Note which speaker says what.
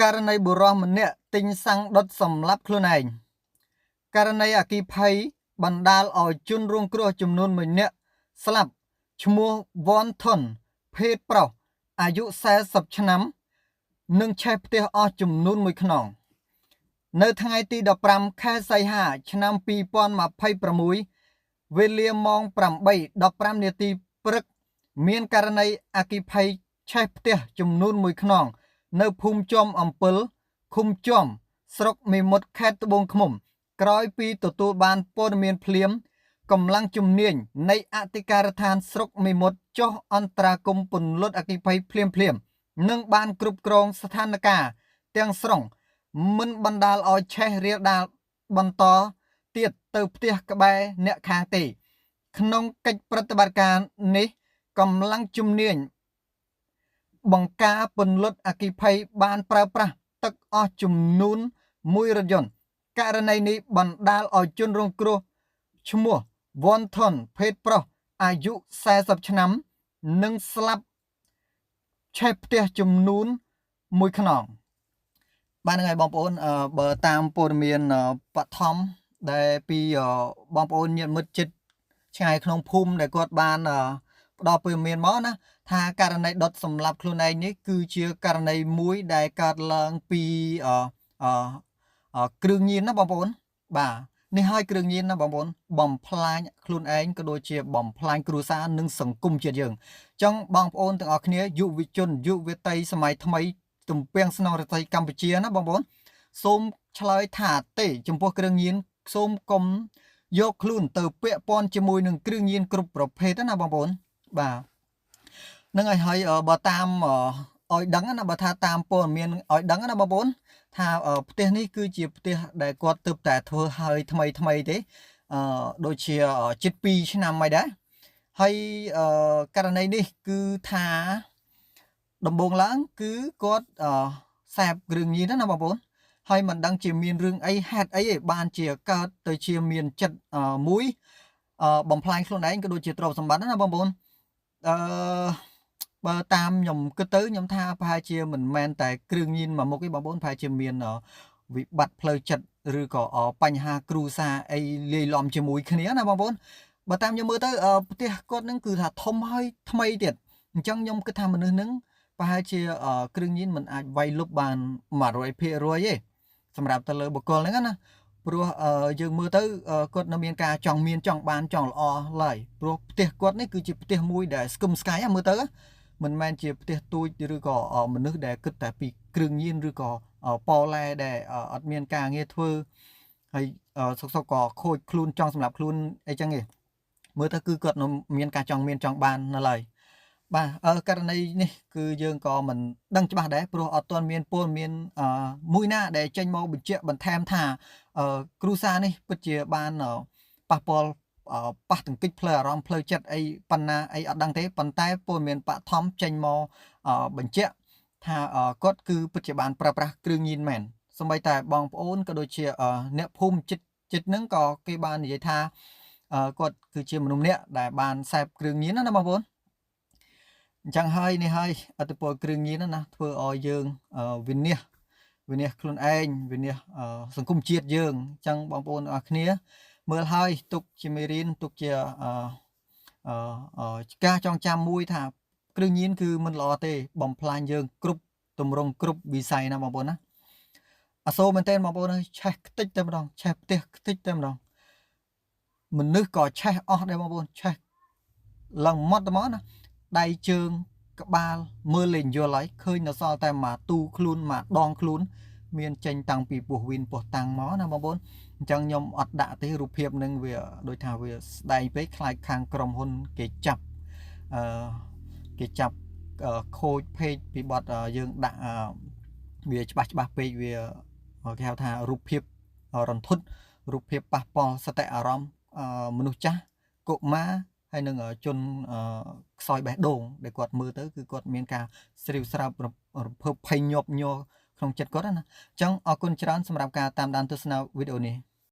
Speaker 1: ករណីបុរសម្នាក់ទិញសាំងដុតសម្លាប់ខ្លួនឯងករណីអគ្គិភ័យបណ្ដាលឲ្យជនរងគ្រោះចំនួន1នាក់ស្លាប់ឈ្មោះ Von Thon ភេទប្រុសអាយុ40ឆ្នាំ និងឆេះផ្ទះអស់ចំនួន1ខ្នងនៅថ្ងៃទី15ខែសីហាឆ្នាំ2026វេលាម៉ោង 8:15 នាទីព្រឹកមានករណីអគ្គិភ័យឆេះផ្ទះចំនួន1ខ្នងនៅភូមិជាំអំពិលឃុំជាំស្រុកមេមត់ខេត្តត្បូងឃ្មុំក្រោយពីទទួលបានព័ត៌មានភ្លាមកម្លាំងជំនាញនៃអធិការដ្ឋានស្រុកមេមត់ចុះអន្តរាគមន៍ពន្លត់អគ្គិភ័យភ្លាមនិងបានគ្រប់គ្រងស្ថានភាពទាំងស្រុងមិនបណ្ដាលឲ្យឆេះរាលដាលបន្តទៀតទៅផ្ទះក្បែរអ្នកខាងទេក្នុងកិច្ចប្រតិបត្តិការនេះកម្លាំងជំនាញបង្ការពន្លត់អគ្គិភ័យបានប្រើប្រាស់ទឹកអស់ចំនួន1រថយន្តករណីនេះបណ្ដាលឲ្យជនរងគ្រោះឈ្មោះ Von Thon ភេទប្រុសអាយុ40ឆ្នាំនិងស្លាប់ឆេះផ្ទះចំនួន1ខ្នងបានហើយបងប្អូនបើតាមព័ត៌មានបឋមដែលពីបងប្អូនញាតិមិត្តជិតឆ្ងាយក្នុងភូមិដែលគាត់បានផ្ដល់ព័ត៌មានមកណាថាករណីដុតសម្លាប់ខ្លួនឯងនេះគឺជាករណីមួយដែលកើតឡើងពីគ្រឿងញៀនណាបងប្អូនបាទនេះហើយគ្រឿងញៀនណាបងប្អូនបំផ្លាញខ្លួនឯងក៏ដូចជាបំផ្លាញគ្រួសារនិងសង្គមជាតិយើងអញ្ចឹងបងប្អូនទាំងអស់គ្នាយុវជនយុវតីសម័យថ្មីទំពាំងស្នងរដ្ឋកម្ពុជាណាបងប្អូនសូមឆ្លើយថាទេចំពោះគ្រឿងញៀនសូមកុំយកខ្លួនទៅពាក់ព័ន្ធជាមួយនឹងគ្រឿងញៀនគ្រប់ប្រភេទណាបងប្អូនបាទនឹងឲ្យបើតាមឲ្យដឹងណាបើថាតាមព័ត៌មានឲ្យដឹងណាបងប្អូនថាផ្ទះនេះគឺជាផ្ទះដែលគាត់ទើបតែធ្វើឲ្យថ្មីទេដូចជាជិត2ឆ្នាំហើយដែរហើយករណីនេះគឺថាដំបូងឡើងគឺគាត់សាបគ្រឿងញៀនណាបងប្អូនហើយមិនដឹងជាមានរឿងអីហេតុអីឯងបានជាកើតទៅជាមានចិត្តមួយបំផ្លាញខ្លួនឯងក៏ដូចជាទ្រព្យសម្បត្តិណាបងប្អូនបើតាមខ្ញុំគិតទៅខ្ញុំថាប្រហែលជាមិនមែនតែគ្រឿងញៀនមួយមុខទេបងប្អូនប្រហែលជាមានវិបត្តិផ្លូវចិត្តឬក៏បញ្ហាគ្រួសារអីលាយឡំជាមួយគ្នាណាបងប្អូនបើតាមខ្ញុំមើលទៅផ្ទះគាត់នឹងគឺថាធំហើយថ្មីទៀតអញ្ចឹងខ្ញុំគិតថាមនុស្សនឹងប្រហែលជាគ្រឿងញៀនមិនអាចវាយលុបបាន 100% ទេសម្រាប់ទៅលើបុគ្គលហ្នឹងណាព្រោះយើងមើលទៅគាត់នៅមានការចង់មានចង់បានចង់ល្អឡើយព្រោះផ្ទះគាត់នេះគឺជាផ្ទះមួយដែលស្គមស្កាយមើលទៅមិនមែនជាផ្ទះទូចឬក៏មនុស្សដែលគិតតែពីគ្រឿងញៀនឬក៏ប៉ឡែដែលអត់មានការងារធ្វើហើយសុកក៏ខូចខ្លួនចង់សម្រាប់ខ្លួនអីចឹងឯងមើលទៅគឺគាត់មានការចង់មានចង់បាននៅឡើយបាទករណីនេះគឺយើងក៏មិនដឹងច្បាស់ដែរព្រោះអត់ទាន់មានព័ត៌មានមួយណាដែលចេញមកបញ្ជាក់បន្ថែមថាគ្រូសានេះពិតជាបានប៉ះពាល់ប៉ះទង្គិចផ្លូវអារម្មណ៍ផ្លូវចិត្តអីប៉ុណ្ណាអីអត់ដឹងទេប៉ុន្តែព័ត៌មានបឋមចេញមកបញ្ជាក់ថាគាត់គឺពិតជាបានប្រើប្រាស់គ្រឿងញៀនមែនសូម្បីតែបងប្អូនក៏ដូចជាអ្នកភូមិចិត្តហ្នឹងក៏គេបាននិយាយថាគាត់គឺជាមនុស្សម្នាក់ដែលបានសេពគ្រឿងញៀនណាបងប្អូនអញ្ចឹងហើយនេះហើយអត្តពលគ្រឿងញៀនណាធ្វើឲ្យយើងវិនិច្ឆ័យខ្លួនឯងវិនិច្ឆ័យសង្គមជាតិយើងអញ្ចឹងបងប្អូនទាំងអស់គ្នាមើលហើយទុកជាមេរៀនទុកជាការចងចាំមួយថាគ្រឿងញៀនគឺមិនល្អទេបំផ្លាញយើងគ្រប់ទម្រង់គ្រប់វិស័យណាបងប្អូនណាអាសូរមែនតើបងប្អូនឆេះខ្ទេចតែម្ដងឆេះផ្ទះខ្ទេចតែម្ដងមនុស្សក៏ឆេះអស់ដែរបងប្អូនឆេះឡើងមាត់តែមកណាដៃជើងក្បាលមើលលេងយល់ហើយឃើញនៅសល់តែមួយទូខ្លួនមួយដងខ្លួនមានចេញតាំងពីពោះវីនពោះតាំងមកណាបងប្អូនអញ្ចឹងខ្ញុំអត់ដាក់ទេរូបភាពនឹងវាដូចថាវាស្ដែងពេកខ្លាចខាងក្រុមហ៊ុនគេចាប់ខូចเพจពីបទយើងដាក់វាច្បាស់ពេកវាគេហៅថារូបភាពរន្ធត់រូបភាពប៉ះពាល់សតិអារម្មណ៍មនុស្សចាស់កុមារហើយនឹងជនខ្សោយបេះដូងដែលគាត់មើលទៅគឺគាត់មានការស្រីវស្រាប់រំភើបភ័យញាប់ញ័រក្នុងចិត្តគាត់ណាអញ្ចឹងអរគុណច្រើនសម្រាប់ការតាមដានទស្សនាវីដេអូនេះ